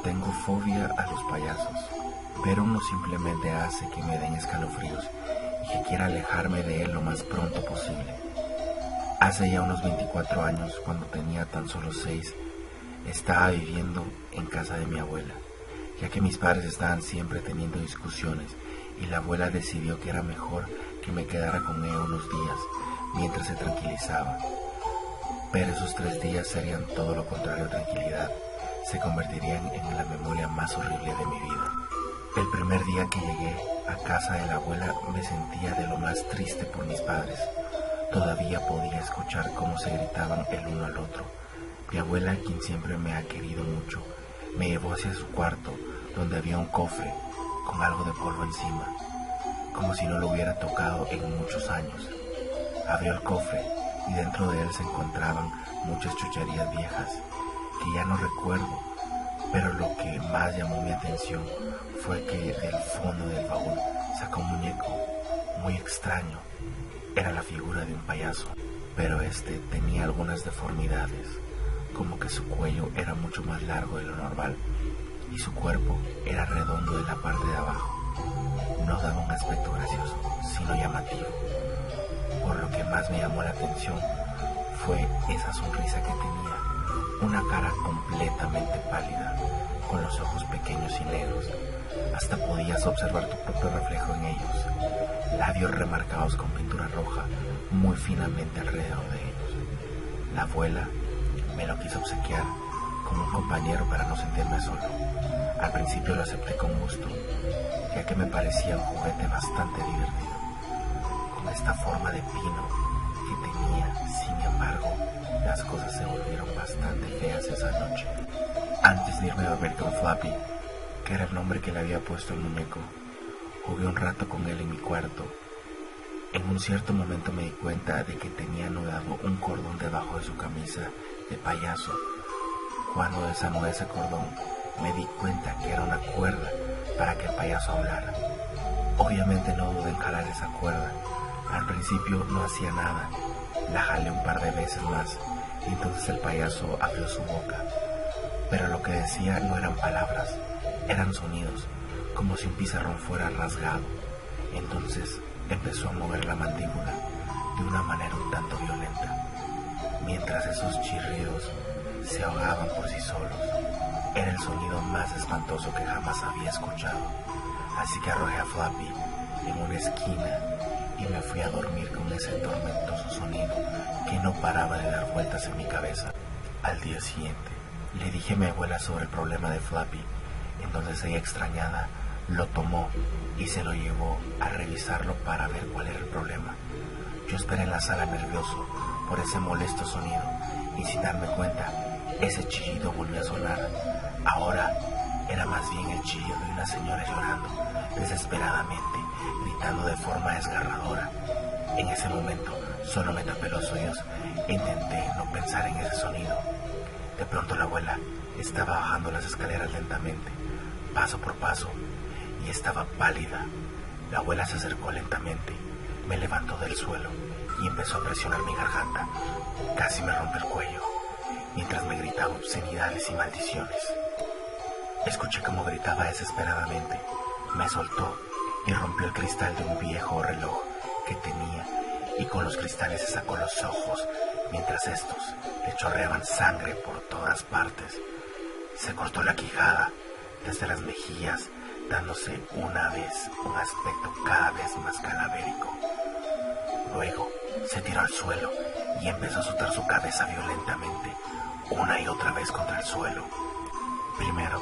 Tengo fobia a los payasos. Ver uno simplemente hace que me den escalofríos y que quiera alejarme de él lo más pronto posible. Hace ya unos 24 años, cuando tenía tan solo 6, estaba viviendo en casa de mi abuela, ya que mis padres estaban siempre teniendo discusiones y la abuela decidió que era mejor que me quedara con ella unos días mientras se tranquilizaba. Pero esos 3 días serían todo lo contrario a tranquilidad, se convertirían en la memoria más horrible de mi vida. El primer día que llegué a casa de la abuela me sentía de lo más triste por mis padres. Todavía podía escuchar cómo se gritaban el uno al otro. Mi abuela, quien siempre me ha querido mucho, me llevó hacia su cuarto, donde había un cofre con algo de polvo encima, como si no lo hubiera tocado en muchos años. Abrió el cofre y dentro de él se encontraban muchas chucherías viejas que ya no recuerdo, pero lo que más llamó mi atención fue que del fondo del baúl sacó un muñeco muy extraño. Era la figura de un payaso, pero este tenía algunas deformidades, como que su cuello era mucho más largo de lo normal y su cuerpo era redondo de la parte de abajo. No daba un aspecto gracioso, sino llamativo. Por lo que más me llamó la atención fue esa sonrisa que tenía, una cara completamente pálida, con los ojos pequeños y negros. Hasta podías observar tu propio reflejo en ellos, labios remarcados con pintura roja muy finamente alrededor de ellos. La abuela me lo quiso obsequiar como un compañero para no sentirme solo. Al principio lo acepté con gusto, ya que me parecía un juguete bastante divertido, con esta forma de pino que tenía. Sin embargo, las cosas se volvieron bastante feas esa noche. Antes de irme a dormir con Flappy, que era el nombre que le había puesto al muñeco, jugué un rato con él en mi cuarto. En un cierto momento me di cuenta de que tenía anudado un cordón debajo de su camisa de payaso. Cuando desanudé ese cordón, me di cuenta que era una cuerda para que el payaso hablara. Obviamente no dudé en jalar esa cuerda. Al principio no hacía nada. La jalé un par de veces más y entonces el payaso abrió su boca. Pero lo que decía no eran palabras, eran sonidos, como si un pizarrón fuera rasgado. Entonces empezó a mover la mandíbula de una manera un tanto violenta, mientras esos chirridos se ahogaban por sí solos. Era el sonido más espantoso que jamás había escuchado, así que arrojé a Flappy en una esquina y me fui a dormir con ese tormentoso sonido que no paraba de dar vueltas en mi cabeza. Al día siguiente le dije a mi abuela sobre el problema de Flappy. Entonces ella, extrañada, lo tomó y se lo llevó a revisarlo para ver cuál era el problema. Yo esperé en la sala nervioso por ese molesto sonido y sin darme cuenta, ese chillido volvió a sonar. Ahora era más bien el chillido de una señora llorando desesperadamente, gritando de forma desgarradora. En ese momento solo me tapé los oídos e intenté no pensar en ese sonido. De pronto la abuela estaba bajando las escaleras lentamente, paso por paso, y estaba pálida. La abuela se acercó lentamente, me levantó del suelo y empezó a presionar mi garganta. Casi me rompe el cuello, mientras me gritaba obscenidades y maldiciones. Escuché cómo gritaba desesperadamente. Me soltó y rompió el cristal de un viejo reloj que tenía, y con los cristales se sacó los ojos, mientras estos le chorreaban sangre por todas partes. Se cortó la quijada desde las mejillas, dándose una vez un aspecto cada vez más cadavérico. Luego se tiró al suelo y empezó a azotar su cabeza violentamente, una y otra vez contra el suelo. Primero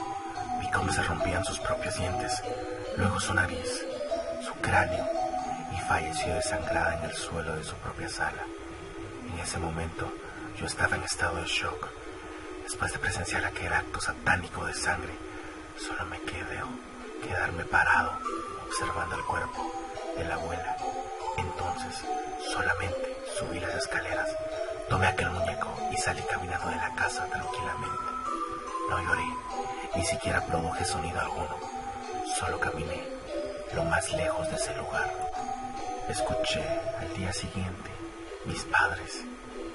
vi cómo se rompían sus propios dientes, luego su nariz, su cráneo, y falleció desangrada en el suelo de su propia sala. En ese momento yo estaba en estado de shock. Después de presenciar aquel acto satánico de sangre, solo me quedó quedarme parado observando el cuerpo de la abuela. Entonces solamente subí las escaleras, tomé aquel muñeco y salí caminando de la casa tranquilamente. No lloré, ni siquiera produje sonido alguno, solo caminé lo más lejos de ese lugar. Escuché al día siguiente, mis padres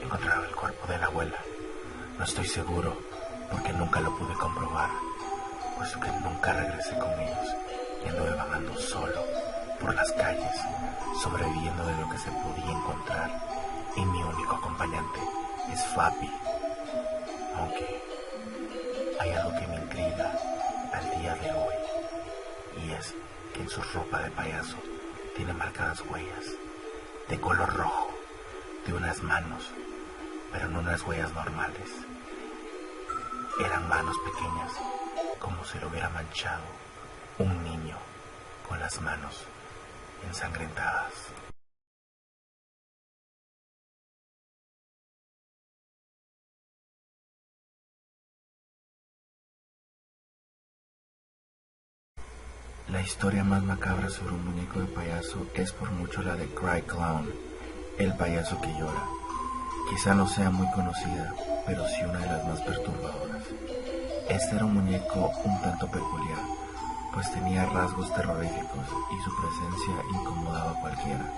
encontraron el cuerpo de la abuela. No estoy seguro porque nunca lo pude comprobar, puesto que nunca regresé con ellos y anduve vagando solo por las calles, sobreviviendo de lo que se podía encontrar, y mi único acompañante es Fabi. Aunque hay algo que me intriga al día de hoy, y es que en su ropa de payaso tiene marcadas huellas de color rojo de unas manos, pero no unas huellas normales. Eran manos pequeñas, como si lo hubiera manchado un niño con las manos ensangrentadas. La historia más macabra sobre un muñeco de payaso es por mucho la de Cry Clown, el payaso que llora. Quizá no sea muy conocida, pero sí una de las más perturbadoras. Este era un muñeco un tanto peculiar, pues tenía rasgos terroríficos y su presencia incomodaba a cualquiera.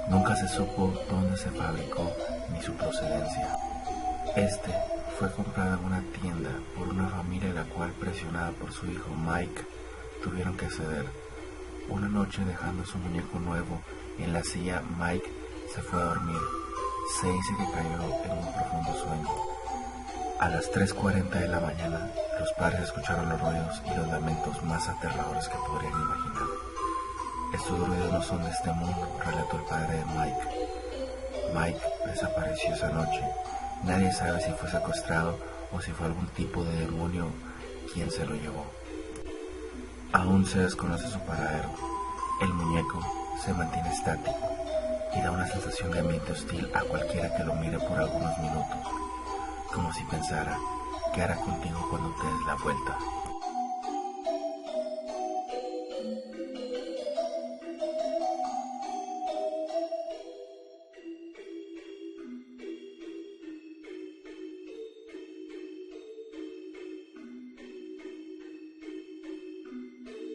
Nunca se supo dónde se fabricó ni su procedencia. Este fue comprado en una tienda por una familia la cual, presionada por su hijo Mike, tuvieron que ceder. Una noche, dejando su muñeco nuevo en la silla, Mike se fue a dormir. Se dice que cayó en un profundo sueño. A las 3:40 de la mañana, los padres escucharon los ruidos y los lamentos más aterradores que podrían imaginar. Estos ruidos no son de este mundo, relató el padre de Mike. Mike desapareció esa noche. Nadie sabe si fue secuestrado o si fue algún tipo de demonio quien se lo llevó. Aún se desconoce su paradero. El muñeco se mantiene estático y da una sensación de ambiente hostil a cualquiera que lo mire por algunos minutos, como si pensara: ¿qué hará contigo cuando te des la vuelta?